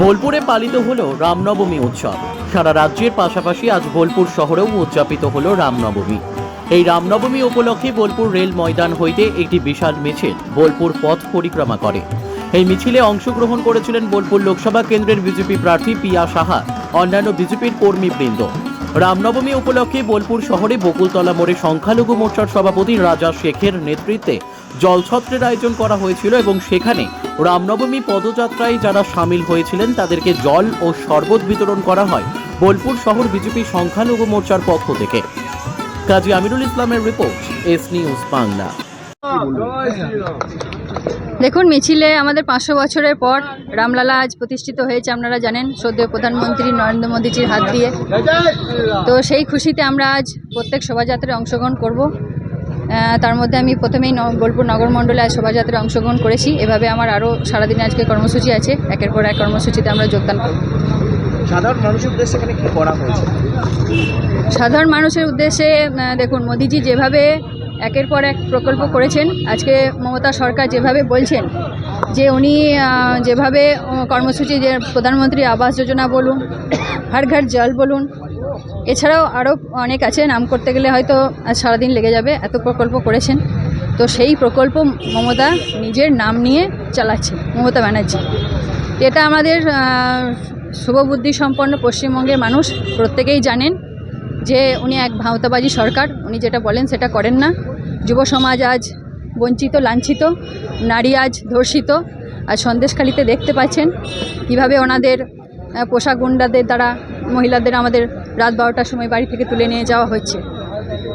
বোলপুরে পালিত হলো রামনবমী উৎসব। সারা রাজ্যের পাশাপাশি আজ বোলপুর শহরেও উদযাপিত হলো রামনবমী। এই রামনবমী উপলক্ষে বোলপুর রেল ময়দান হইতে একটি বিশাল মিছিল বোলপুর পথ পরিক্রমা করে। এই মিছিলে অংশগ্রহণ করেছিলেন বোলপুর লোকসভা কেন্দ্রের বিজেপি প্রার্থী পিয়া সাহা, অন্যান্য বিজেপির কর্মীবৃন্দ। রামনবমী উপলক্ষে বোলপুর শহরে বকুলতলা মোড়ে সংখ্যালঘু মোর্চার সভাপতি রাজা শেখের নেতৃত্বে জলছত্রের আয়োজন করা হয়েছিল এবং সেখানে রামনবমী পদযাত্রায় যারা সামিল হয়েছিলেন তাদেরকে জল ও শরবত বিতরণ করা হয় বোলপুর শহর বিজেপি সংখ্যালঘু মোর্চার পক্ষ থেকে। কাজী আমিরুল ইসলামের রিপোর্ট, এস নিউজ বাংলা। দেখুন, মিছিলে আমাদের 500 বছরের পর রামলালা আজ প্রতিষ্ঠিত হয়েছে, আপনারা জানেন, শ্রদ্ধেয় প্রধানমন্ত্রী নরেন্দ্র মোদীজির হাত দিয়ে। তো সেই খুশিতে আমরা আজ প্রত্যেক শোভাযাত্রায় অংশগ্রহণ করব। তার মধ্যে আমি প্রথমেই বোলপুর নগর মণ্ডলে আজ শোভাযাত্রায় অংশগ্রহণ করেছি। এভাবে আমার আরও সারাদিনে আজকে কর্মসূচি আছে, একের পর এক কর্মসূচিতে আমরা যোগদান করব। সাধারণ মানুষের উদ্দেশ্যে এখানে কি করা হয়েছে? সাধারণ মানুষের উদ্দেশ্যে দেখুন, মোদিজি যেভাবে একের পর এক প্রকল্প করেছেন, আজকে মমতা সরকার যেভাবে বলছেন যে উনি যেভাবে কর্মসূচি, যে প্রধানমন্ত্রী আবাস যোজনা বলুন, হর ঘর জল বলুন, এছাড়াও আরও অনেক আছে, নাম করতে গেলে হয়তো আজ সারাদিন লেগে যাবে, এত প্রকল্প করেছেন। তো সেই প্রকল্প মমতা নিজের নাম নিয়ে চালাচ্ছে, মমতা ব্যানার্জি। এটা আমাদের শুভবুদ্ধি সম্পন্ন পশ্চিমবঙ্গের মানুষ প্রত্যেকেই জানেন যে উনি এক ভাঁওতাবাজি সরকার, উনি যেটা বলেন সেটা করেন না। যুব সমাজ আজ বঞ্চিত, লাঞ্ছিত, নারী আজ ধর্ষিত। আজ সন্দেশখালিতে দেখতে পাচ্ছেন কীভাবে ওনাদের পোশাক গুন্ডাদের দ্বারা মহিলাদের আমাদের রাত 12টার সময় বাড়ি থেকে তুলে নিয়ে যাওয়া হচ্ছে।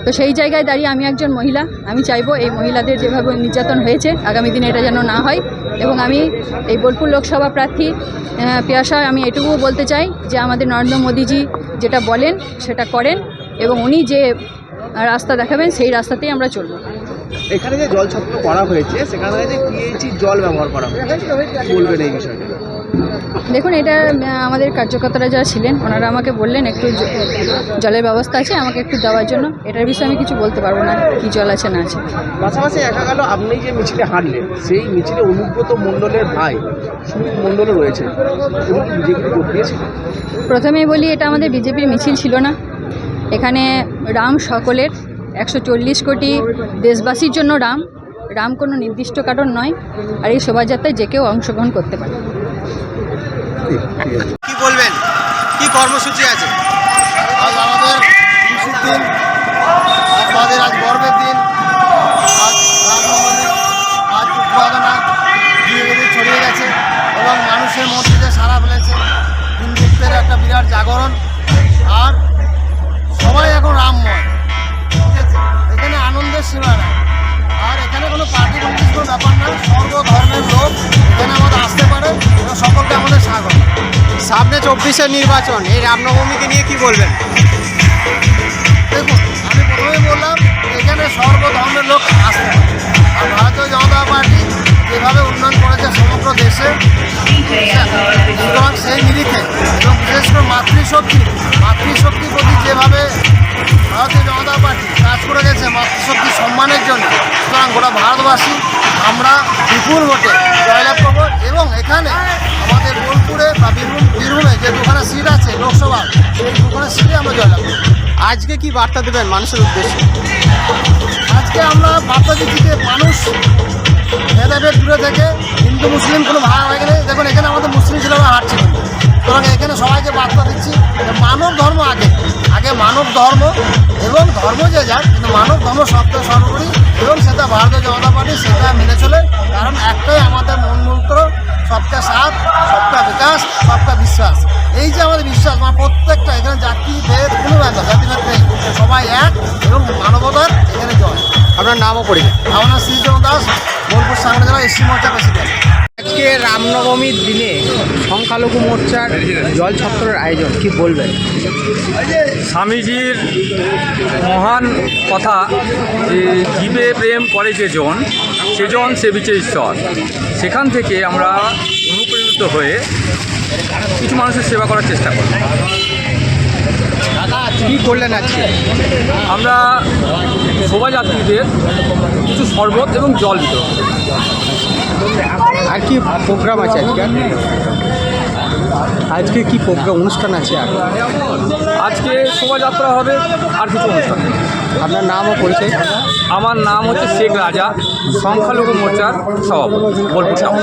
তো সেই জায়গায় দাঁড়িয়ে আমি একজন মহিলা, আমি চাইবো এই মহিলাদের যেভাবে নির্যাতন হয়েছে আগামী দিনে এটা যেন না হয়। এবং আমি এই বোলপুর লোকসভা প্রার্থী পিয়াসা, আমি এটুকুও বলতে চাই যে আমাদের নরেন্দ্র মোদীজি যেটা বলেন সেটা করেন এবং উনি যে রাস্তা দেখাবেন সেই রাস্তাতেই আমরা চলব। এখানে যে জল ছত্র করা হয়েছে সেখানে যে পিএইচই জল ব্যবহার করা হয়েছে, বলবেন এই বিষয়টা? দেখুন, এটা আমাদের কার্যকর্তারা যারা ছিলেন ওনারা আমাকে বললেন একটু জলের ব্যবস্থা আছে, আমাকে একটু দেওয়ার জন্য। এটার বিষয়ে আমি কিছু বলতে পারবো না কি জল আছে না আছে। পাশাপাশি দেখা গেল আপনি যে মিছিলে হারলেন, সেই মিছিলে অনুব্রত মণ্ডলের ভাই সুমিত মণ্ডলও রয়েছে, এবং বিজেপি ভোট দিয়েছিল। প্রথমেই বলি, এটা আমাদের বিজেপির মিছিল ছিল না। এখানে রাম সকলের, 140 কোটি দেশবাসীর জন্য রাম। রাম কোনো নির্দিষ্ট কারণ নয়, আর এই শোভাযাত্রায় যে কেউ অংশগ্রহণ করতে পারে। কি বলবেন, কি কর্মসূচি আছে? আজ আমাদের খুশির দিন, আমাদের আজ গর্বের দিন। আজ রামনবমী, আজ উদ্বোধনা ধীরে ধীরে ছড়িয়ে গেছে এবং মানুষের মধ্যে যে সারা ফেলেছে, হিন্দুত্বের একটা বিরাট জাগরণ। আর সবাই এখন রামময়, ঠিক আছে? এখানে আনন্দের সীমা নাই। আর এখানে কোনো পার্টি কোনো ব্যাপার না, সর্বধর্মের লোক এখানে আমাদের আসতে পারে এবং সকলকে আমাদের স্বাগত। সামনে 24-এর নির্বাচন, এই রামনবমীকে নিয়ে কি বলবেন? দেখুন, আমি প্রথমেই বললাম এখানে সর্বধর্মের লোক আসতে পারে। আর ভারতীয় জনতা পার্টি যেভাবে উন্নয়ন করেছে সমগ্র দেশে, সুতরাং সেই নিরিখে এবং বিশেষ করে মাতৃশক্তির প্রতি যেভাবে ভারতীয় জনতা পার্টি কাজ করে গেছে মাতৃশক্তি সম্মানের জন্য, সুতরাং গোটা ভারতবাসী আমরা বিপুল ভোটে জয়লাভ করব। এবং এখানে আমাদের বোলপুরে বা বীরভূমে যে দুখানা সিট আছে লোকসভা, সেই দুখানা সিটে আমরা জয়লাভ করব। আজকে কি বার্তা দেবেন মানুষের উদ্দেশ্যে? আজকে আমরা বার্তা দিচ্ছি যে মানুষ ভেদাভেদ দূরে থেকে হিন্দু মুসলিম কোনো ভাগ হয়ে গেলে, দেখুন এখানে আমাদের মুসলিম ছেলেরা হাঁটছে, সুতরাং এখানে সবাইকে বার্তা দিচ্ছি মানব ধর্ম আগে মানব ধর্ম, এবং ধর্ম যে যাক, কিন্তু মানব ধর্ম সবচেয়ে সর্বোপরি, এবং সেটা ভারতীয় জনতা পার্টি সেটা মেনে চলে। কারণ একটাই আমাদের মূল মন্ত্র, সবকা সাথ, সবকা বিকাশ, সবকা বিশ্বাস। এই যে আমাদের বিশ্বাস, মানে প্রত্যেকটা এখানে জাতি ভেদ কোনো জাতিভেদ নেই, সবাই এক এবং মানবতার এখানে জয়। আপনার নামও পরিচয়? আমার নাম শ্রীচরণ দাস, বোলপুর সাংগঠনিক জেলা এসসি মোর্চা প্রেসিডেন্ট। আজকে রামনবমীর দিনে সংখ্যালঘু মোর্চার জল ছত্রের আয়োজন, কি বলবেন? স্বামীজির মহান কথা যে জীবে প্রেম করে যেজন সেজন সেবিছে ঈশ্বর, সেখান থেকে আমরা অনুপ্রেরিত হয়ে কিছু মানুষের সেবা করার চেষ্টা করি। কি করলেন আজকে? আমরা শোভাযাত্রীদের কিছু শরবত এবং জল বিতরণ। আর কি প্রোগ্রাম আছে আজকে? আজকে কি প্রোগ্রাম অনুষ্ঠান আছে আর আজকে শোভাযাত্রা হবে আর কিছু অনুষ্ঠান নেই। আপনার নাম ও পরিচয়? আমার নাম হচ্ছে শেখ রাজা, সংখ্যালঘু মোর্চার সভাপতি, বোলপুর টাউন।